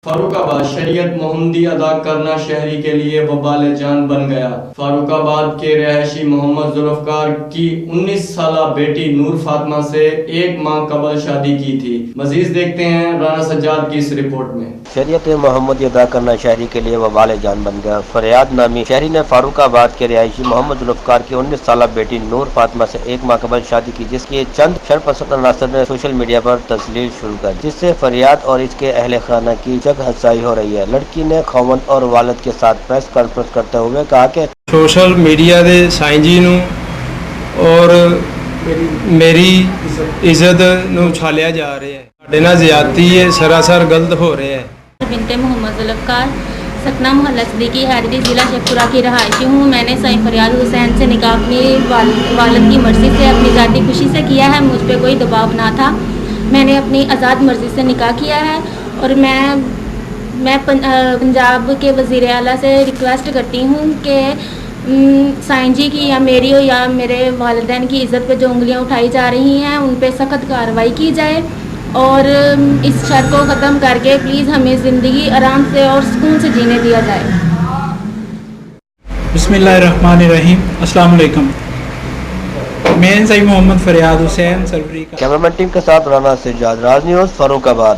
فاروق آباد شریعت محمدی ادا کرنا شہری کے لیے وبال جان بن گیا۔ فاروق آباد کے رہائشی محمد ذوالفقار کی 19 سالہ بیٹی نور فاطمہ سے 1 ماہ قبل شادی کی تھی۔ مزید دیکھتے ہیں رانا سجاد کی اس رپورٹ میں۔ شریعت محمدی ادا کرنا شہری کے لیے وبال جان بن گیا۔ فریاد نامی شہری نے فاروق آباد کے رہائشی محمد ذوالفقار کی 19 سالہ بیٹی نور فاطمہ سے 1 ماہ قبل شادی کی، جس کی چند شرپسند عناصر نے سوشل میڈیا پر تسلیل شروع کر، جس سے فریاد اور اس کے اہل خانہ کی جگ ہنسائی ہو رہی ہے۔ لڑکی نے خاوند اور والد کے ساتھ پریس کانفرنس کرتے ہوئے کہا کہ سوشل میڈیا دے سائیں جی نو اور میری عزت نو چھالیا جا رہا ہے، ساڈے نال زیادتی ہے، سراسر غلط ہو رہا ہے۔ بنت محمد ذوالفقار سکنہ محلہ صدیقی حیدری ضلع شیخ پورہ کی رہائشی ہوں۔ میں نے سائیں فریاد حسین سے نکاح اپنی والد کی مرضی سے اپنی ذاتی خوشی سے کیا ہے، مجھ پہ کوئی دباؤ نہ تھا۔ میں نے اپنی آزاد مرضی سے نکاح کیا ہے اور میں پنجاب کے وزیر اعلیٰ سے ریکویسٹ کرتی ہوں کہ سائیں جی کی یا میری ہو یا میرے والدین کی عزت پہ جو انگلیاں اٹھائی جا رہی ہیں ان پہ سخت کارروائی کی جائے اور اس شر کو ختم کر کے پلیز ہمیں زندگی آرام سے اور سکون سے جینے دیا جائے۔ بسم اللہ الرحمن الرحیم۔ السلام علیکم۔ میں سعید محمد فریاد حسین سربری کا کیمرامین ٹیم کے ساتھ رانا سجاد، راز نیوز، فاروق آباد۔